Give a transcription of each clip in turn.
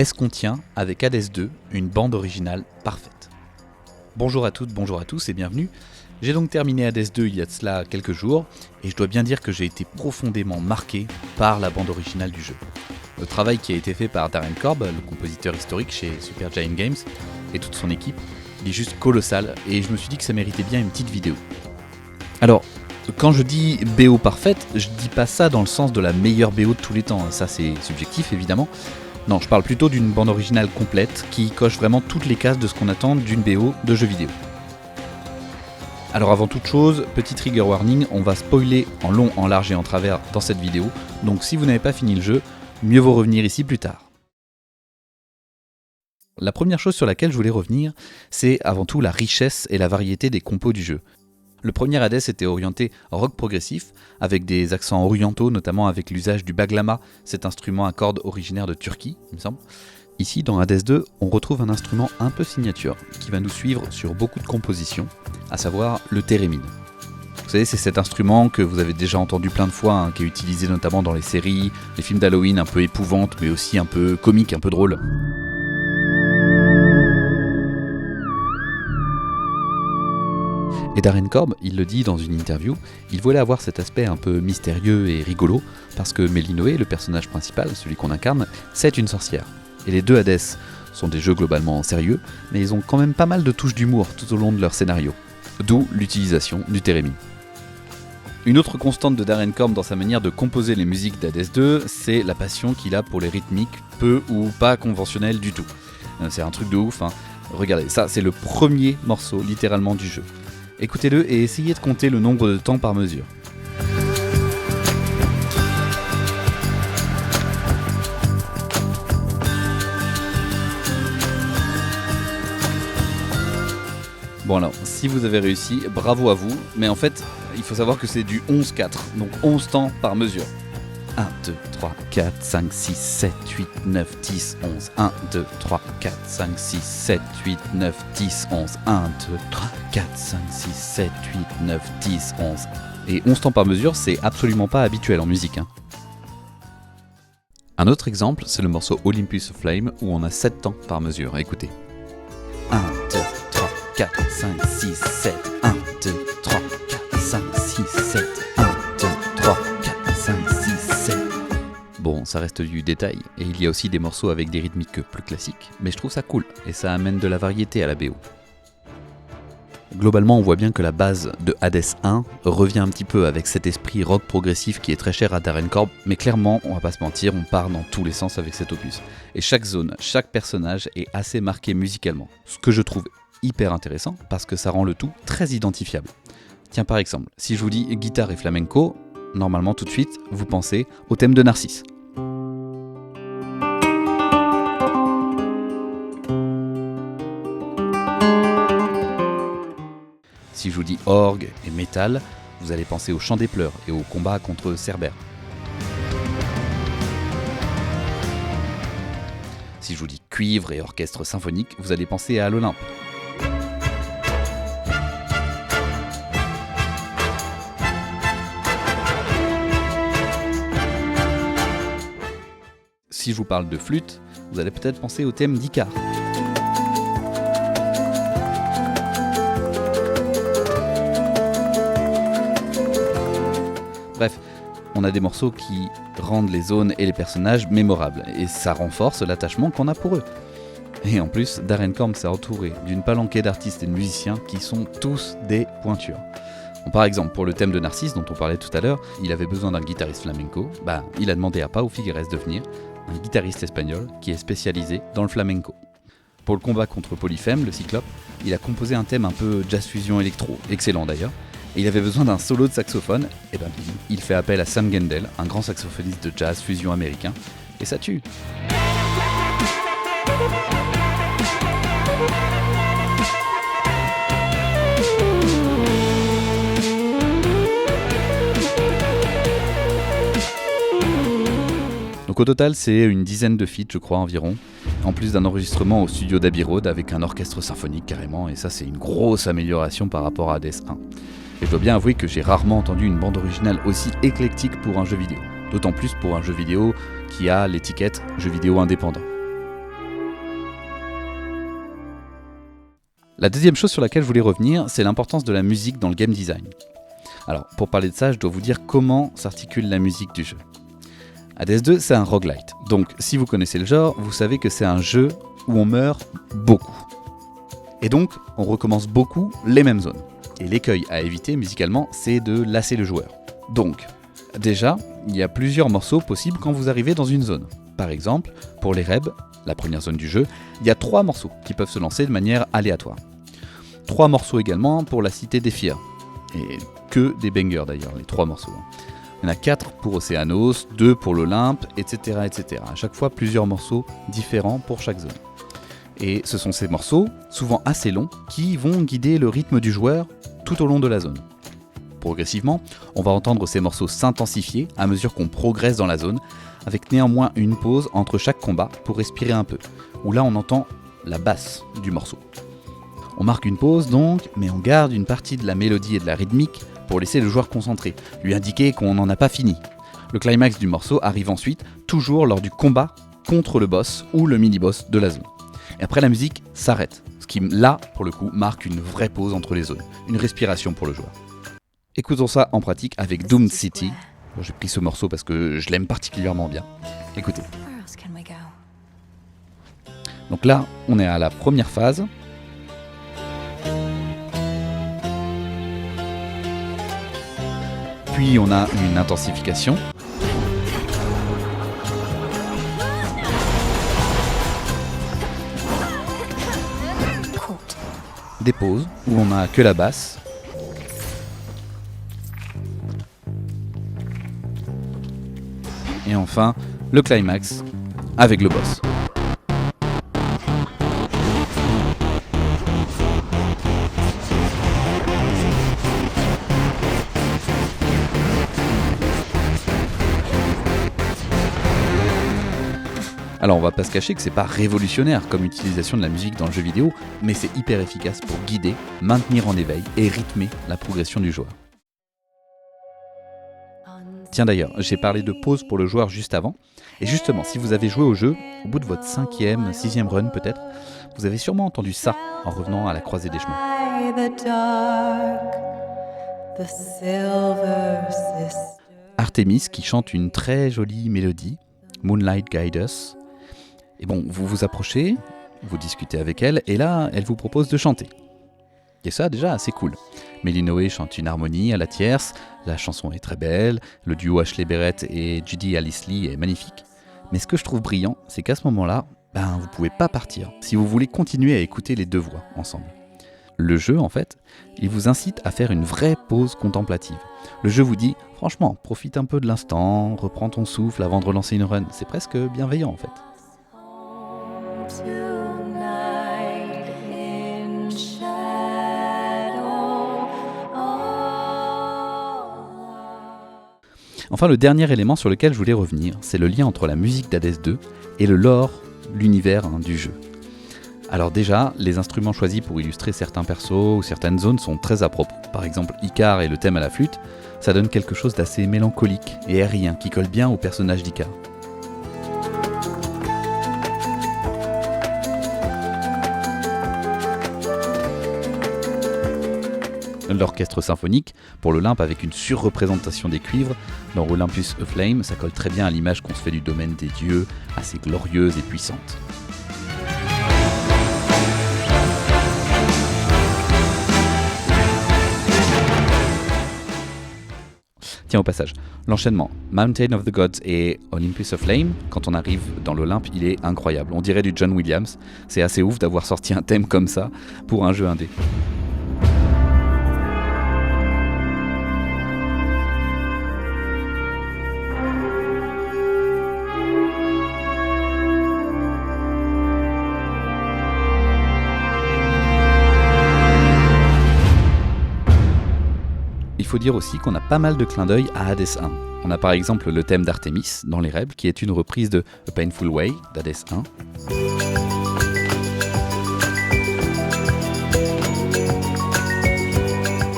Est-ce qu'on tient, avec Hades 2, une bande originale parfaite? Bonjour à toutes, bonjour à tous et bienvenue. J'ai donc terminé Hades 2 il y a de cela quelques jours, et je dois bien dire que j'ai été profondément marqué par la bande originale du jeu. Le travail qui a été fait par Darren Korb, le compositeur historique chez Supergiant Games, et toute son équipe, il est juste colossal, et je me suis dit que ça méritait bien une petite vidéo. Alors, quand je dis BO parfaite, je dis pas ça dans le sens de la meilleure BO de tous les temps, ça c'est subjectif évidemment. Non, je parle plutôt d'une bande originale complète qui coche vraiment toutes les cases de ce qu'on attend d'une BO de jeu vidéo. Alors avant toute chose, petit trigger warning, on va spoiler en long, en large et en travers dans cette vidéo, donc si vous n'avez pas fini le jeu, mieux vaut revenir ici plus tard. La première chose sur laquelle je voulais revenir, c'est avant tout la richesse et la variété des compos du jeu. Le premier Hades était orienté rock progressif, avec des accents orientaux, notamment avec l'usage du baglama, cet instrument à cordes originaire de Turquie, il me semble. Ici, dans Hades 2, on retrouve un instrument un peu signature, qui va nous suivre sur beaucoup de compositions, à savoir le thérémine. Vous savez, c'est cet instrument que vous avez déjà entendu plein de fois, qui est utilisé notamment dans les séries, les films d'Halloween un peu épouvantes, mais aussi un peu comiques, un peu drôles. Et Darren Korb, il le dit dans une interview, il voulait avoir cet aspect un peu mystérieux et rigolo, parce que Melinoë, le personnage principal, celui qu'on incarne, c'est une sorcière. Et les deux Hades sont des jeux globalement sérieux, mais ils ont quand même pas mal de touches d'humour tout au long de leur scénario, d'où l'utilisation du thérémine. Une autre constante de Darren Korb dans sa manière de composer les musiques d'Hades 2, c'est la passion qu'il a pour les rythmiques peu ou pas conventionnelles du tout. C'est un truc de ouf, hein. Regardez, ça c'est le premier morceau littéralement du jeu. Écoutez-le et essayez de compter le nombre de temps par mesure. Bon alors, si vous avez réussi, bravo à vous, mais en fait, il faut savoir que c'est du 11-4, donc 11 temps par mesure. 1, 2, 3, 4, 5, 6, 7, 8, 9, 10, 11. 1, 2, 3, 4, 5, 6, 7, 8, 9, 10, 11. 1, 2, 3, 4, 5, 6, 7, 8, 9, 10, 11. Et 11 temps par mesure, c'est absolument pas habituel en musique. Un autre exemple, c'est le morceau Olympus of Flame, où on a 7 temps par mesure. Écoutez. 1, 2, 3, 4, 5, 6, 7. 1, 2, 3, 4, 5, 6, 7. 1, 2, 3, 4, 5, 6, 7. Bon, ça reste du détail, et il y a aussi des morceaux avec des rythmiques plus classiques, mais je trouve ça cool, et ça amène de la variété à la BO. Globalement, on voit bien que la base de Hades 1 revient un petit peu avec cet esprit rock progressif qui est très cher à Darren Korb, mais clairement, on va pas se mentir, on part dans tous les sens avec cet opus. Et chaque zone, chaque personnage est assez marqué musicalement, ce que je trouve hyper intéressant, parce que ça rend le tout très identifiable. Tiens, par exemple, si je vous dis guitare et flamenco, normalement tout de suite, vous pensez au thème de Narcisse. Si je vous dis orgue et métal, vous allez penser au chant des pleurs et au combat contre Cerbère. Si je vous dis cuivre et orchestre symphonique, vous allez penser à l'Olympe. Si je vous parle de flûte, vous allez peut-être penser au thème d'Icare. Bref, on a des morceaux qui rendent les zones et les personnages mémorables, et ça renforce l'attachement qu'on a pour eux. Et en plus, Darren Korb s'est entouré d'une palanquée d'artistes et de musiciens qui sont tous des pointures. Bon, par exemple, pour le thème de Narcisse dont on parlait tout à l'heure, il avait besoin d'un guitariste flamenco, il a demandé à Pau Figueres de venir, un guitariste espagnol qui est spécialisé dans le flamenco. Pour le combat contre Polyphème, le cyclope, il a composé un thème un peu jazz fusion électro, excellent d'ailleurs, et il avait besoin d'un solo de saxophone, et il fait appel à Sam Gendel, un grand saxophoniste de jazz fusion américain, et ça tue. Donc au total, c'est une dizaine de feats, je crois, environ, en plus d'un enregistrement au studio d'Abbey Road avec un orchestre symphonique carrément, et ça c'est une grosse amélioration par rapport à Hades 1. Et je dois bien avouer que j'ai rarement entendu une bande originale aussi éclectique pour un jeu vidéo. D'autant plus pour un jeu vidéo qui a l'étiquette jeu vidéo indépendant. La deuxième chose sur laquelle je voulais revenir, c'est l'importance de la musique dans le game design. Alors, pour parler de ça, je dois vous dire comment s'articule la musique du jeu. Hades 2, c'est un roguelite. Donc, si vous connaissez le genre, vous savez que c'est un jeu où on meurt beaucoup. Et donc, on recommence beaucoup les mêmes zones. Et l'écueil à éviter musicalement, c'est de lasser le joueur. Donc, déjà, il y a plusieurs morceaux possibles quand vous arrivez dans une zone. Par exemple, pour les Reb, la première zone du jeu, il y a 3 morceaux qui peuvent se lancer de manière aléatoire. 3 morceaux également pour la Cité des Fiers. Et que des bangers d'ailleurs, les 3 morceaux. Il y en a 4 pour Océanos, 2 pour l'Olympe, etc., etc. À chaque fois, plusieurs morceaux différents pour chaque zone. Et ce sont ces morceaux, souvent assez longs, qui vont guider le rythme du joueur tout au long de la zone. Progressivement, on va entendre ces morceaux s'intensifier à mesure qu'on progresse dans la zone, avec néanmoins une pause entre chaque combat pour respirer un peu, où là on entend la basse du morceau. On marque une pause donc, mais on garde une partie de la mélodie et de la rythmique pour laisser le joueur concentré, lui indiquer qu'on n'en a pas fini. Le climax du morceau arrive ensuite, toujours lors du combat contre le boss ou le mini-boss de la zone. Et après la musique s'arrête, ce qui là, pour le coup, marque une vraie pause entre les zones, une respiration pour le joueur. Écoutons ça en pratique avec Doomed City. Bon, j'ai pris ce morceau parce que je l'aime particulièrement bien. Écoutez. Donc là, on est à la première phase. Puis on a une intensification. Des pauses où on n'a que la basse. Et enfin, le climax avec le boss. Alors on va pas se cacher que c'est pas révolutionnaire comme utilisation de la musique dans le jeu vidéo, mais c'est hyper efficace pour guider, maintenir en éveil et rythmer la progression du joueur. Tiens d'ailleurs, j'ai parlé de pause pour le joueur juste avant, et justement si vous avez joué au jeu, au bout de votre 5e, 6e run peut-être, vous avez sûrement entendu ça en revenant à la croisée des chemins. Artemis qui chante une très jolie mélodie, Moonlight Guide Us. Et bon, vous vous approchez, vous discutez avec elle, et là, elle vous propose de chanter. Et ça, déjà, c'est cool. Melinoe chante une harmonie à la tierce, la chanson est très belle, le duo Ashley Barrett et Judy Alice Lee est magnifique. Mais ce que je trouve brillant, c'est qu'à ce moment-là, vous pouvez pas partir, si vous voulez continuer à écouter les deux voix ensemble. Le jeu, en fait, il vous incite à faire une vraie pause contemplative. Le jeu vous dit, franchement, profite un peu de l'instant, reprends ton souffle avant de relancer une run. C'est presque bienveillant, en fait. Enfin, le dernier élément sur lequel je voulais revenir, c'est le lien entre la musique d'Hades 2 et le lore, l'univers du jeu. Alors déjà, les instruments choisis pour illustrer certains persos ou certaines zones sont très à propos. Par exemple, Icar et le thème à la flûte, ça donne quelque chose d'assez mélancolique et aérien qui colle bien au personnage d'Icar. L'orchestre symphonique, pour l'Olympe avec une surreprésentation des cuivres, dans Olympus A Flame, ça colle très bien à l'image qu'on se fait du domaine des dieux, assez glorieuse et puissante. Tiens au passage, l'enchaînement Mountain of the Gods et Olympus of Flame, quand on arrive dans l'Olympe, il est incroyable. On dirait du John Williams, c'est assez ouf d'avoir sorti un thème comme ça pour un jeu indé. Il faut dire aussi qu'on a pas mal de clins d'œil à Hades 1. On a par exemple le thème d'Artemis dans les Rêves, qui est une reprise de A Painful Way d'Hades 1.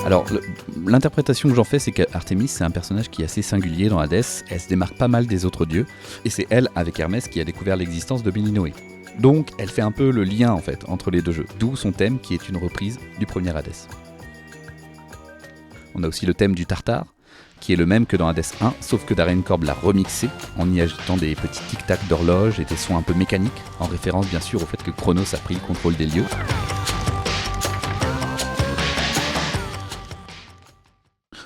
Alors, l'interprétation que j'en fais, c'est qu'Artémis, c'est un personnage qui est assez singulier dans Hadès. Elle se démarque pas mal des autres dieux. Et c'est elle, avec Hermès, qui a découvert l'existence de Mélinoé. Donc, elle fait un peu le lien, en fait, entre les deux jeux. D'où son thème, qui est une reprise du premier Hadès. On a aussi le thème du Tartare, qui est le même que dans Hadès 1, sauf que Darren Korb l'a remixé en y ajoutant des petits tic-tac d'horloge et des sons un peu mécaniques, en référence bien sûr au fait que Chronos a pris le contrôle des lieux.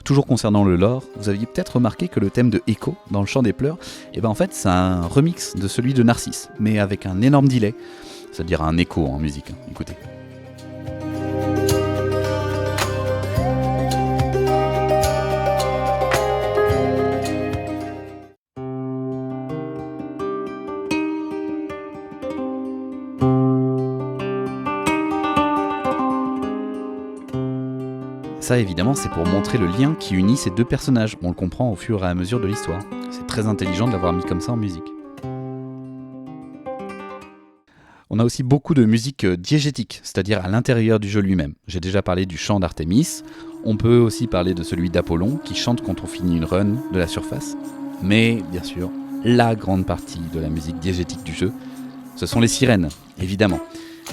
Toujours concernant le lore, vous aviez peut-être remarqué que le thème de Echo, dans le chant des pleurs, en fait c'est un remix de celui de Narcisse, mais avec un énorme delay, c'est-à-dire un écho en musique, écoutez. Ça évidemment c'est pour montrer le lien qui unit ces deux personnages, on le comprend au fur et à mesure de l'histoire. C'est très intelligent de l'avoir mis comme ça en musique. On a aussi beaucoup de musique diégétique, c'est-à-dire à l'intérieur du jeu lui-même. J'ai déjà parlé du chant d'Artémis, on peut aussi parler de celui d'Apollon qui chante quand on finit une run de la surface. Mais bien sûr, la grande partie de la musique diégétique du jeu, ce sont les sirènes, évidemment.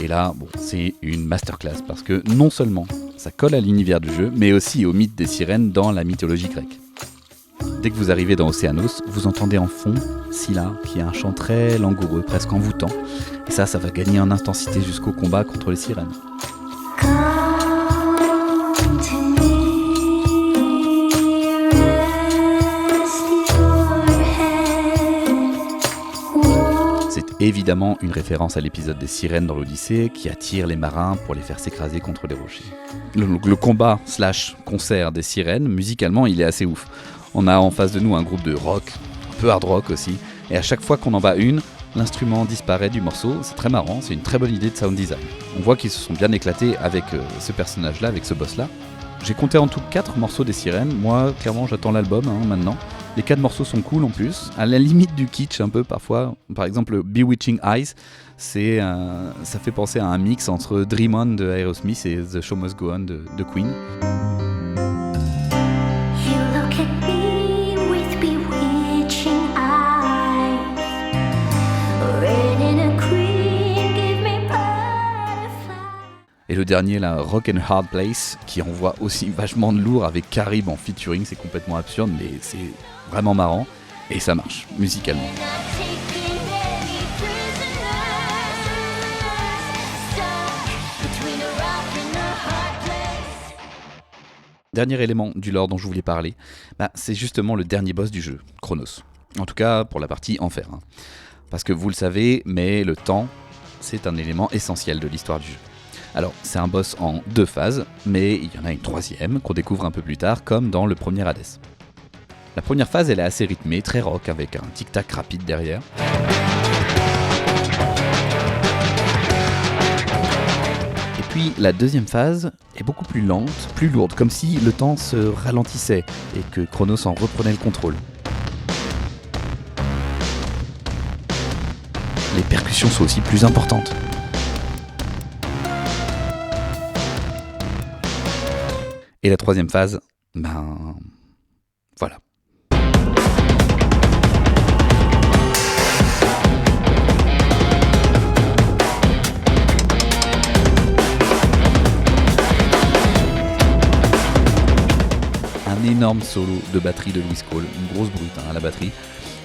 Et là, c'est une masterclass parce que non seulement ça colle à l'univers du jeu, mais aussi au mythe des sirènes dans la mythologie grecque. Dès que vous arrivez dans Océanos, vous entendez en fond Scylla, qui a un chant très langoureux, presque envoûtant. Et ça va gagner en intensité jusqu'au combat contre les sirènes. Évidemment une référence à l'épisode des sirènes dans l'Odyssée qui attire les marins pour les faire s'écraser contre les rochers. Le combat / concert des sirènes, musicalement il est assez ouf. On a en face de nous un groupe de rock, un peu hard rock aussi, et à chaque fois qu'on en bat une, l'instrument disparaît du morceau, c'est très marrant, c'est une très bonne idée de sound design. On voit qu'ils se sont bien éclatés avec ce personnage-là, avec ce boss-là. J'ai compté en tout 4 morceaux des sirènes, moi clairement j'attends l'album maintenant. Les 4 morceaux sont cool en plus, à la limite du kitsch un peu parfois. Par exemple, Bewitching Eyes, ça fait penser à un mix entre Dream On de Aerosmith et The Show Must Go On de Queen. Et le dernier, là, Rock and Hard Place, qui envoie aussi vachement de lourd avec Carib en featuring, c'est complètement absurde, mais c'est vraiment marrant, et ça marche, musicalement. Dernier élément du lore dont je voulais parler, c'est justement le dernier boss du jeu, Chronos. En tout cas, pour la partie enfer. Parce que vous le savez, mais le temps, c'est un élément essentiel de l'histoire du jeu. Alors, c'est un boss en 2 phases, mais il y en a une 3e qu'on découvre un peu plus tard, comme dans le premier Hadès. La première phase, elle est assez rythmée, très rock, avec un tic-tac rapide derrière. Et puis, la deuxième phase est beaucoup plus lente, plus lourde, comme si le temps se ralentissait et que Chronos en reprenait le contrôle. Les percussions sont aussi plus importantes. Et la 3e phase, voilà. Un énorme solo de batterie de Louis Cole, une grosse brute à la batterie.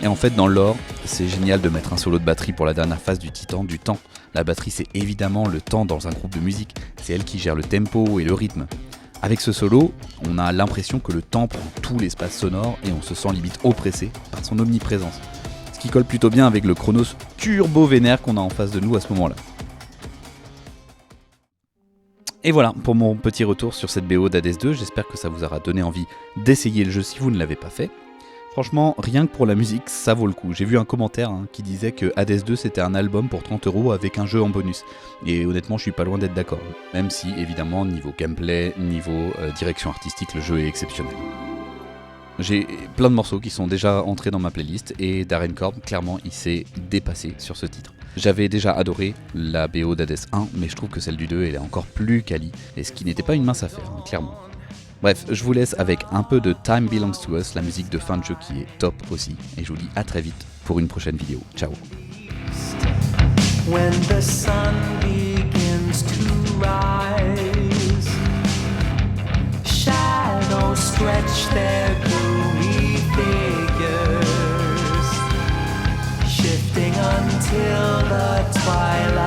Et en fait, dans le lore, c'est génial de mettre un solo de batterie pour la dernière phase du Titan, du temps. La batterie, c'est évidemment le temps dans un groupe de musique. C'est elle qui gère le tempo et le rythme. Avec ce solo, on a l'impression que le temps prend tout l'espace sonore et on se sent limite oppressé par son omniprésence. Ce qui colle plutôt bien avec le Chronos turbo vénère qu'on a en face de nous à ce moment-là. Et voilà pour mon petit retour sur cette BO d'Hadès 2, j'espère que ça vous aura donné envie d'essayer le jeu si vous ne l'avez pas fait. Franchement, rien que pour la musique, ça vaut le coup. J'ai vu un commentaire qui disait que Hadès 2 c'était un album pour 30€ avec un jeu en bonus. Et honnêtement, je suis pas loin d'être d'accord. Même si, évidemment, niveau gameplay, niveau direction artistique, le jeu est exceptionnel. J'ai plein de morceaux qui sont déjà entrés dans ma playlist et Darren Korb, clairement, il s'est dépassé sur ce titre. J'avais déjà adoré la BO d'Hadès 1, mais je trouve que celle du 2 elle est encore plus quali, et ce qui n'était pas une mince affaire, clairement. Bref, je vous laisse avec un peu de Time Belongs to Us, la musique de fin de jeu qui est top aussi. Et je vous dis à très vite pour une prochaine vidéo. Ciao. When the sun begins to rise, shadows stretch their gloomy figures, shifting until the twilight.